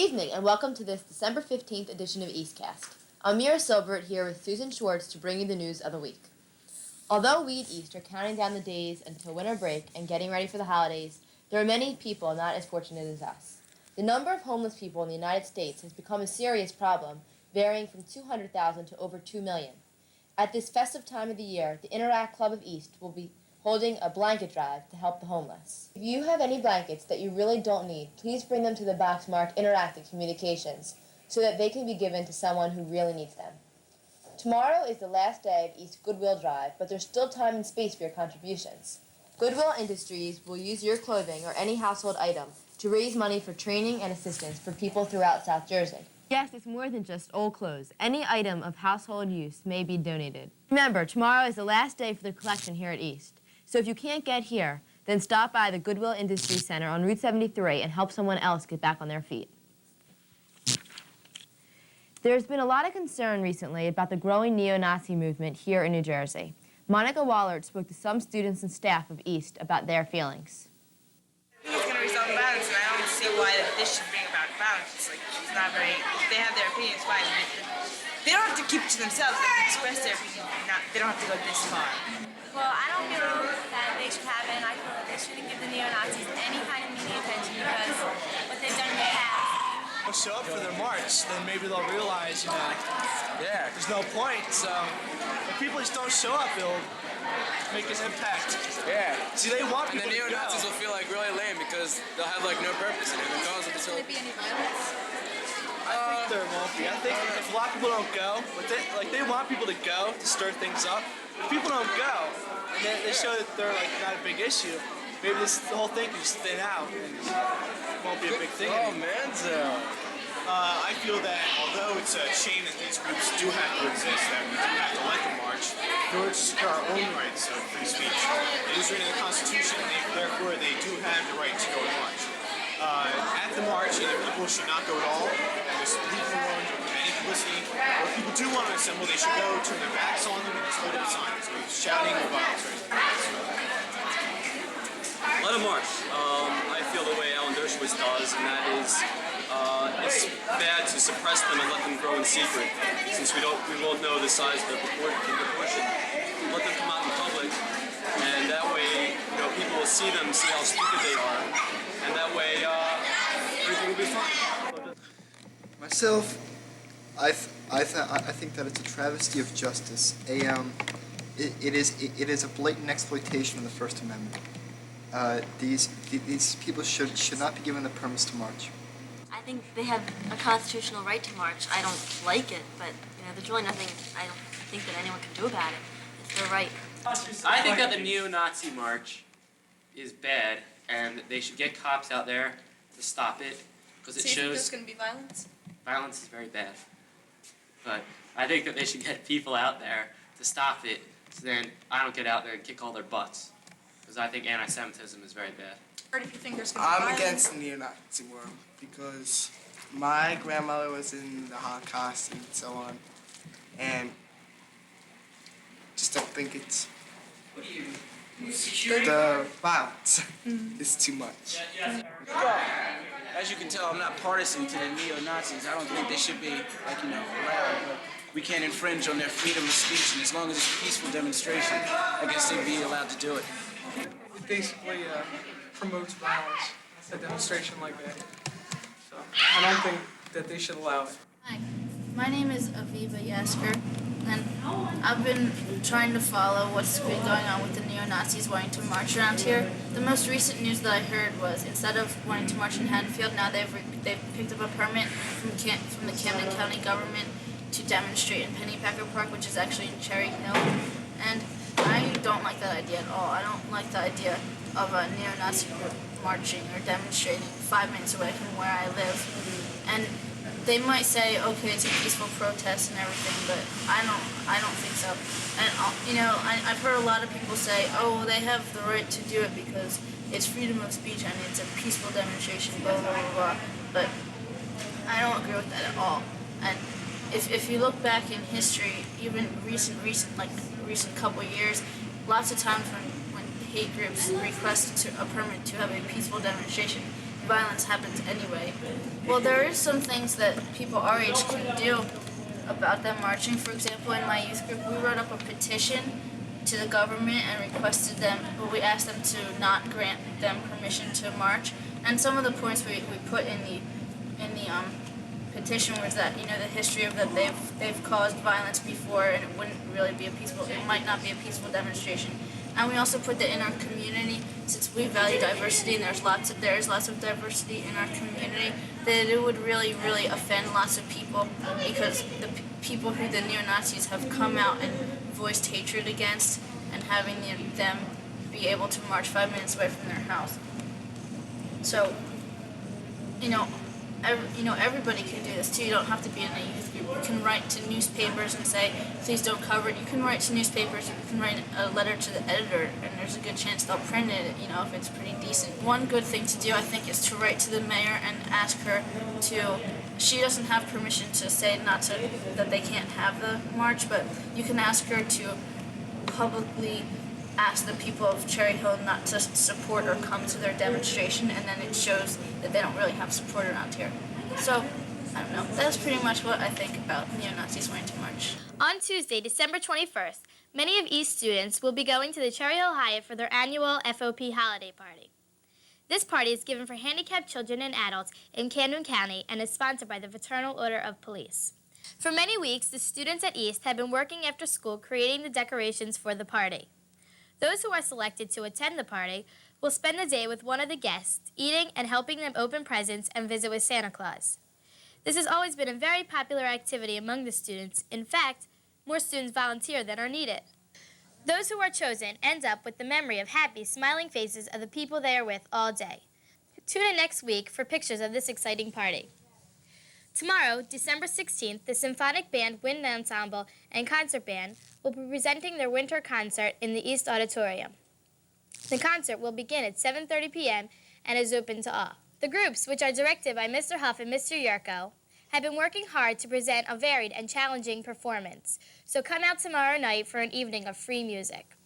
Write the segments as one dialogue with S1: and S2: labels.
S1: evening, and welcome to this December 15th edition of EastCast. I'm Mira Silbert here with Susan Schwartz to bring you the news of the week. Although we at East are counting down the days until winter break and getting ready for the holidays, there are many people not as fortunate as us. The number of homeless people in the United States has become a serious problem, varying from 200,000 to over 2 million. At this festive time of the year, the Interact Club of East will be holding a blanket drive to help the homeless. If you have any blankets that you really don't need, please bring them to the box marked Interactive Communications so that they can be given to someone who really needs them. Tomorrow is the last day of East Goodwill Drive, but there's still time and space for your contributions. Goodwill Industries will use your clothing or any household item to raise money for training and assistance for people throughout South Jersey. Yes, it's more than just old clothes. Any item of household use may be donated. Remember, tomorrow is the last day for the collection here at East. So if you can't get here, then stop by the Goodwill Industries Center on Route 73 and help someone else get back on their feet. There's been a lot of concern recently about the growing neo-Nazi movement here in New Jersey. Monica Wallert spoke to some students and staff of East about their feelings.
S2: I think it's going to result in violence, and I don't see why this should bring about violence. It's like, it's not very, if they have their opinions, fine. They don't have to keep it to themselves. They can express their opinion. They don't have to go this far.
S3: Well, I don't feel that they should have it, and I feel that they shouldn't give the neo-Nazis any kind of media attention because what they've done in the past.
S4: They'll show up for their march, then maybe they'll realize, there's no point. So if people just don't show up, it'll make an impact.
S5: Yeah.
S4: See, they want people
S5: and the neo-Nazis
S4: to go.
S5: will feel like really lame because they'll have like no purpose in it.
S3: Will there be any violence?
S4: I think there won't be. I think if a lot of people don't go, but they want people to go to stir things up. If people don't go, and they show that they're like not a big issue, maybe the whole thing can just thin out and it won't be a big thing anymore.
S6: I feel that although it's a shame that these groups do have to exist, that we do have to let them march, in order to secure our own rights of free speech. It is written in the Constitution, and therefore they do have the right to go and march. At the march, either people should not go at all, and just leave them alone, don't give any publicity, or if people do want to assemble, they should go turn their backs on them and just hold up signs, with shouting or violence or anything.
S7: Let them march. I feel the way Alan Dershowitz does, and that is it's bad to suppress them and let them grow in secret, since we won't know the size of the proportion. Let them come out in public, and that way, people will see them, see how stupid they are, and that way, everything will be fine.
S8: Myself, I think that it's a travesty of justice. It is a blatant exploitation of the First Amendment. These people should not be given the permits to march.
S9: I think they have a constitutional right to march. I don't like it, but there's really nothing I don't think that anyone can do about it. It's their right.
S10: I think that the neo-Nazi march is bad, and they should get cops out there to stop it, because it
S3: So you think
S10: shows
S3: there's going to be violence?
S10: violence is very bad. But I think that they should get people out there to stop it, so then I don't get out there and kick all their butts, because I think anti-Semitism is very bad.
S3: Or do you think there's going to be
S11: I'm
S3: violence?
S11: against the neo-Nazi world because my grandmother was in the Holocaust and so on, and just don't think it's the violence is too much.
S2: As you can tell, I'm not partisan to the neo-Nazis. I don't think they should be, allowed. But we can't infringe on their freedom of speech, and as long as it's a peaceful demonstration, I guess they'd be allowed to do it.
S12: It basically promotes violence, a demonstration like that. So I don't think that they should allow it.
S13: Hi, my name is Aviva Yasker, and I've been trying to follow what's been going on with the neo-Nazis wanting to march around here. The most recent news that I heard was instead of wanting to march in Haddonfield, now they've picked up a permit from the Camden County government to demonstrate in Pennypacker Park, which is actually in Cherry Hill. And I don't like that idea at all. I don't like the idea of a neo-Nazi group marching or demonstrating 5 minutes away from where I live. And they might say, okay, it's a peaceful protest and everything, but I don't think so. And I've heard a lot of people say, oh, they have the right to do it because it's freedom of speech and it's a peaceful demonstration, blah blah blah blah. But I don't agree with that at all. And if you look back in history, even recent couple years, lots of times when hate groups request a permit to have a peaceful demonstration, violence happens anyway. Well, there is some things that people our age can do about them marching. For example, in my youth group, we wrote up a petition to the government and requested them, but we asked them to not grant them permission to march. And some of the points we put in the petition was that, you know, the history of that they've caused violence before, and it wouldn't really be it might not be a peaceful demonstration. And we also put that in our community, since we value diversity and there's lots of diversity in our community, that it would really offend lots of people, because the people who the neo-Nazis have come out and voiced hatred against, and having them be able to march 5 minutes away from their house. So, everybody can do this too. You don't have to be in a youth group. You can write to newspapers and say, please don't cover it. You can write to newspapers, you can write a letter to the editor, and there's a good chance they'll print it, if it's pretty decent. One good thing to do, I think, is to write to the mayor and ask her she doesn't have permission to say that they can't have the march, but you can ask her to publicly ask the people of Cherry Hill not to support or come to their demonstration, and then it shows that they don't really have support around here. So, I don't know. That's pretty much what I think about neo-Nazis wanting to march.
S1: On Tuesday, December 21st, many of East students will be going to the Cherry Hill Hyatt for their annual FOP holiday party. This party is given for handicapped children and adults in Camden County and is sponsored by the Fraternal Order of Police. For many weeks, the students at East have been working after school creating the decorations for the party. Those who are selected to attend the party will spend the day with one of the guests, eating and helping them open presents and visit with Santa Claus. This has always been a very popular activity among the students. In fact, more students volunteer than are needed. Those who are chosen end up with the memory of happy, smiling faces of the people they are with all day. Tune in next week for pictures of this exciting party. Tomorrow, December 16th, the Symphonic Band, Wind Ensemble, and Concert Band will be presenting their winter concert in the East Auditorium. The concert will begin at 7:30 p.m. and is open to all. The groups, which are directed by Mr. Huff and Mr. Yurko, have been working hard to present a varied and challenging performance, so come out tomorrow night for an evening of free music.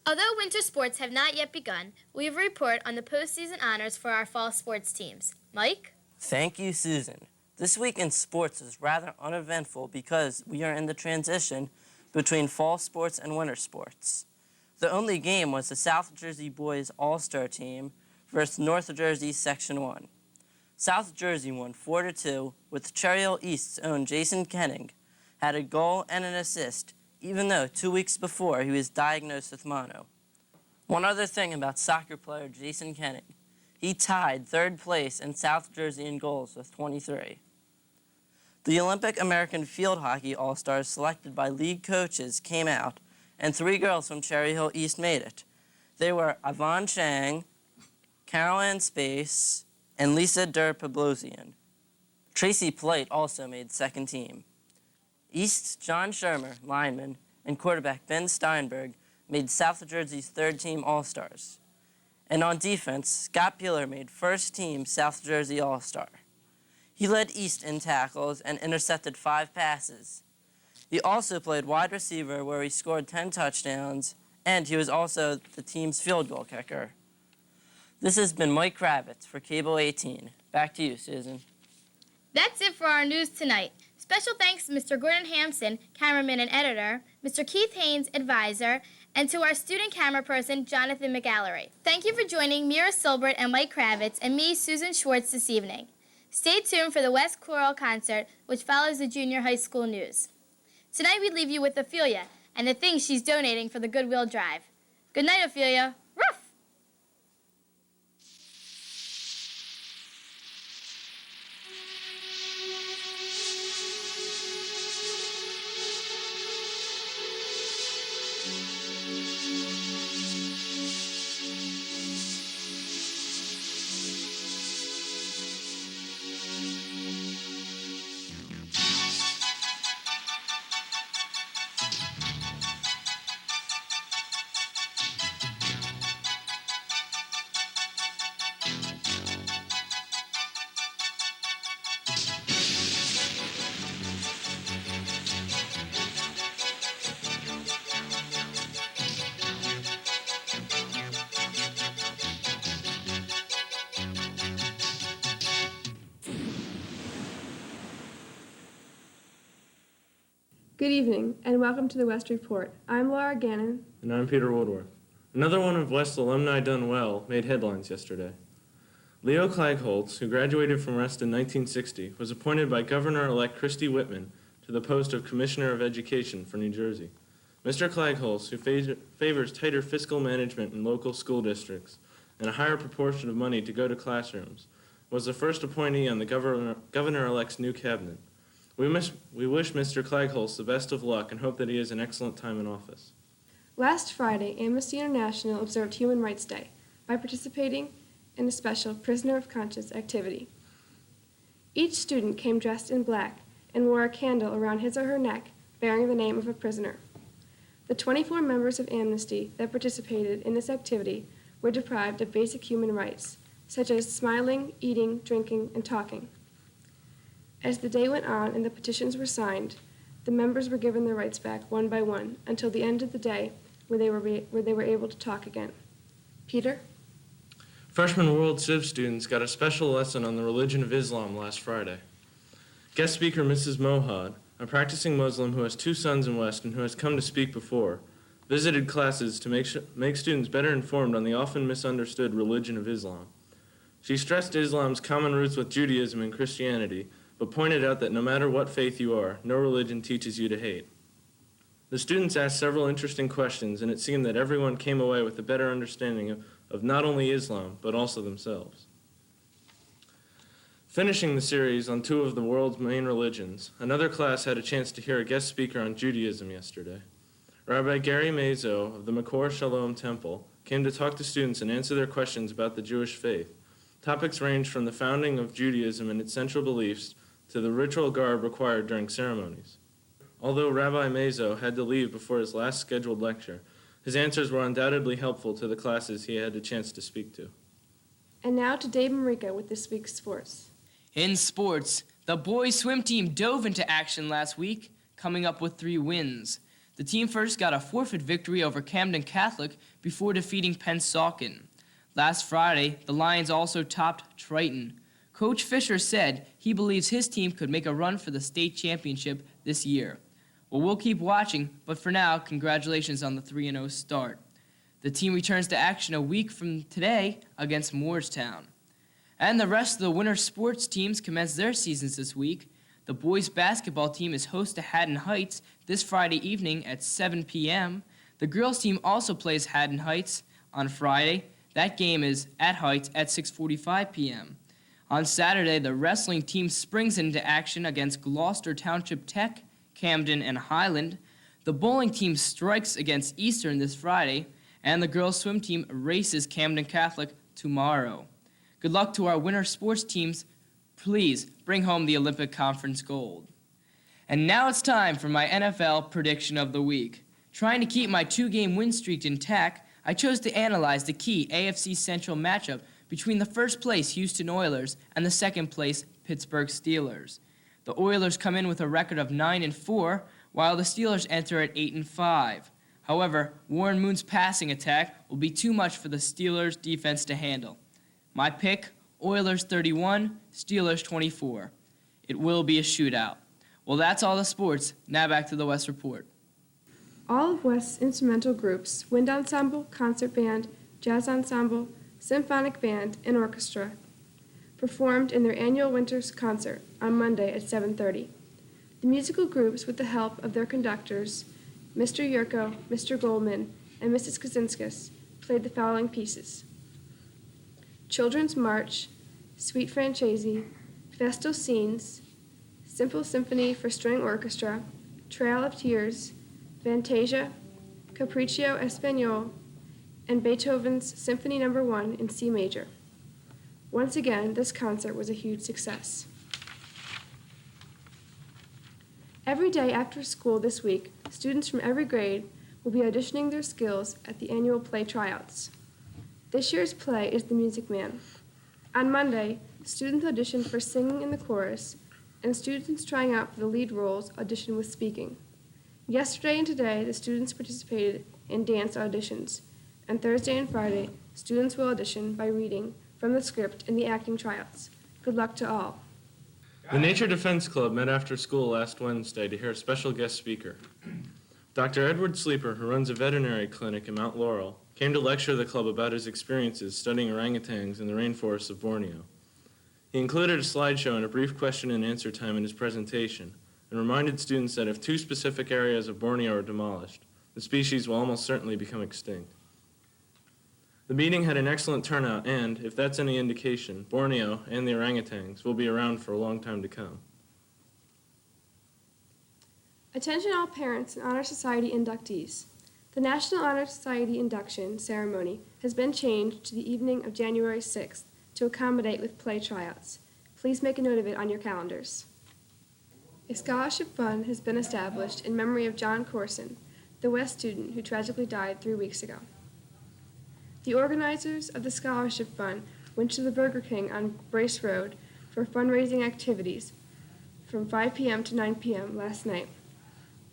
S1: Although winter sports have not yet begun, we have a report on the postseason honors for our fall sports teams. Mike?
S14: Thank you, Susan. This week in sports is rather uneventful because we are in the transition between fall sports and winter sports. The only game was the South Jersey boys All-Star team versus North Jersey Section 1. South Jersey won 4-2 with Cherry Hill East's own Jason Kenning had a goal and an assist, even though 2 weeks before he was diagnosed with mono. One other thing about soccer player Jason Kenning. He tied third place in South Jersey in goals with 23. The Olympic American Field Hockey All-Stars selected by league coaches came out, and 3 girls from Cherry Hill East made it. They were Yvonne Chang, Carol Ann Space, and Lisa Pablosian. Tracy Polite also made second team. East's John Shermer, lineman, and quarterback Ben Steinberg made South Jersey's third team All-Stars. And on defense, Scott Peeler made first team South Jersey All-Star. He led East in tackles and intercepted 5 passes. He also played wide receiver where he scored 10 touchdowns, and he was also the team's field goal kicker. This has been Mike Kravitz for Cable 18. Back to you, Susan.
S1: That's it for our news tonight. Special thanks to Mr. Gordon Hampson, cameraman and editor, Mr. Keith Haynes, advisor, and to our student camera person, Jonathan McGallery. Thank you for joining Mira Silbert and Mike Kravitz and me, Susan Schwartz, this evening. Stay tuned for the West Choral Concert, which follows the junior high school news. Tonight we leave you with Ophelia and the things she's donating for the Goodwill Drive. Good night, Ophelia. Ruff!
S15: Good evening, and welcome to the West Report. I'm Laura Gannon.
S16: And I'm Peter Woodworth. Another one of West's alumni done well made headlines yesterday. Leo Klagholz, who graduated from West in 1960, was appointed by Governor-elect Christy Whitman to the post of Commissioner of Education for New Jersey. Mr. Klagholz, who favors tighter fiscal management in local school districts and a higher proportion of money to go to classrooms, was the first appointee on the Governor-elect's new cabinet. We wish Mr. Klagholz the best of luck and hope that he has an excellent time in office.
S15: Last Friday, Amnesty International observed Human Rights Day by participating in a special Prisoner of Conscience activity. Each student came dressed in black and wore a candle around his or her neck bearing the name of a prisoner. The 24 members of Amnesty that participated in this activity were deprived of basic human rights, such as smiling, eating, drinking, and talking. As the day went on and the petitions were signed, the members were given their rights back one by one until the end of the day where they were able to talk again. Peter?
S16: Freshman World Civ students got a special lesson on the religion of Islam last Friday. Guest speaker Mrs. Mohad, a practicing Muslim who has 2 sons in West and who has come to speak before, visited classes to make students better informed on the often misunderstood religion of Islam. She stressed Islam's common roots with Judaism and Christianity, but pointed out that no matter what faith you are, no religion teaches you to hate. The students asked several interesting questions, and it seemed that everyone came away with a better understanding of not only Islam, but also themselves. Finishing the series on 2 of the world's main religions, another class had a chance to hear a guest speaker on Judaism yesterday. Rabbi Gary Mazo of the Makor Shalom Temple came to talk to students and answer their questions about the Jewish faith. Topics ranged from the founding of Judaism and its central beliefs to the ritual garb required during ceremonies. Although Rabbi Mazo had to leave before his last scheduled lecture, his answers were undoubtedly helpful to the classes he had a chance to speak to.
S15: And now to Dave Marika with this week's sports.
S17: In sports, the boys swim team dove into action last week, coming up with 3 wins. The team first got a forfeit victory over Camden Catholic before defeating Pennsauken. Last Friday, the Lions also topped Triton. Coach Fisher said he believes his team could make a run for the state championship this year. Well, we'll keep watching, but for now, congratulations on the 3-0 start. The team returns to action a week from today against Moorestown. And the rest of the winter sports teams commence their seasons this week. The boys basketball team is host to Haddon Heights this Friday evening at 7 p.m. The girls team also plays Haddon Heights on Friday. That game is at Heights at 6:45 p.m. On Saturday, the wrestling team springs into action against Gloucester Township Tech, Camden, and Highland. The bowling team strikes against Eastern this Friday, and the girls swim team races Camden Catholic tomorrow. Good luck to our winter sports teams. Please bring home the Olympic Conference gold. And now it's time for my NFL prediction of the week. Trying to keep my 2-game win streak intact, I chose to analyze the key AFC Central matchup between the first place Houston Oilers and the second place Pittsburgh Steelers. The Oilers come in with a record of 9-4, while the Steelers enter at 8-5. However, Warren Moon's passing attack will be too much for the Steelers' defense to handle. My pick, Oilers 31, Steelers 24. It will be a shootout. Well, that's all the sports. Now back to the West Report.
S15: All of West's instrumental groups, wind ensemble, concert band, jazz ensemble, symphonic band, and orchestra, performed in their annual winter concert on Monday at 7:30. The musical groups, with the help of their conductors, Mr. Yurko, Mr. Goldman, and Mrs. Kaczynskis, played the following pieces: Children's March, Sweet Francesi, Festal Scenes, Simple Symphony for String Orchestra, Trail of Tears, Fantasia, Capriccio Espagnole, and Beethoven's Symphony No. 1 in C major. Once again, this concert was a huge success. Every day after school this week, students from every grade will be auditioning their skills at the annual play tryouts. This year's play is The Music Man. On Monday, students auditioned for singing in the chorus, and students trying out for the lead roles auditioned with speaking. Yesterday and today, the students participated in dance auditions, and Thursday and Friday, students will audition by reading from the script in the acting tryouts. Good luck to all.
S16: The Nature Defense Club met after school last Wednesday to hear a special guest speaker. Dr. Edward Sleeper, who runs a veterinary clinic in Mount Laurel, came to lecture the club about his experiences studying orangutans in the rainforests of Borneo. He included a slideshow and a brief question and answer time in his presentation, and reminded students that if 2 specific areas of Borneo are demolished, the species will almost certainly become extinct. The meeting had an excellent turnout and, if that's any indication, Borneo and the orangutans will be around for a long time to come.
S15: Attention all parents and Honor Society inductees. The National Honor Society induction ceremony has been changed to the evening of January 6th to accommodate with play tryouts. Please make a note of it on your calendars. A scholarship fund has been established in memory of John Corson, the West student who tragically died 3 weeks ago. The organizers of the scholarship fund went to the Burger King on Brace Road for fundraising activities from 5 p.m. to 9 p.m. last night.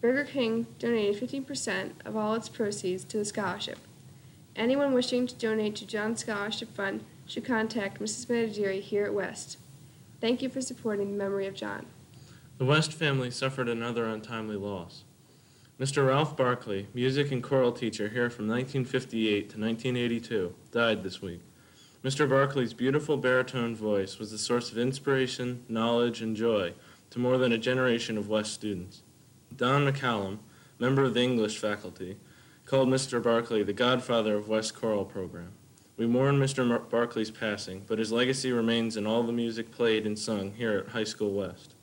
S15: Burger King donated 15% of all its proceeds to the scholarship. Anyone wishing to donate to John's Scholarship Fund should contact Mrs. Manageri here at West. Thank you for supporting the memory of John.
S16: The West family suffered another untimely loss. Mr. Ralph Barkley, music and choral teacher here from 1958 to 1982, died this week. Mr. Barkley's beautiful baritone voice was the source of inspiration, knowledge, and joy to more than a generation of West students. Don McCallum, member of the English faculty, called Mr. Barkley the godfather of West choral program. We mourn Mr. Barkley's passing, but his legacy remains in all the music played and sung here at High School West.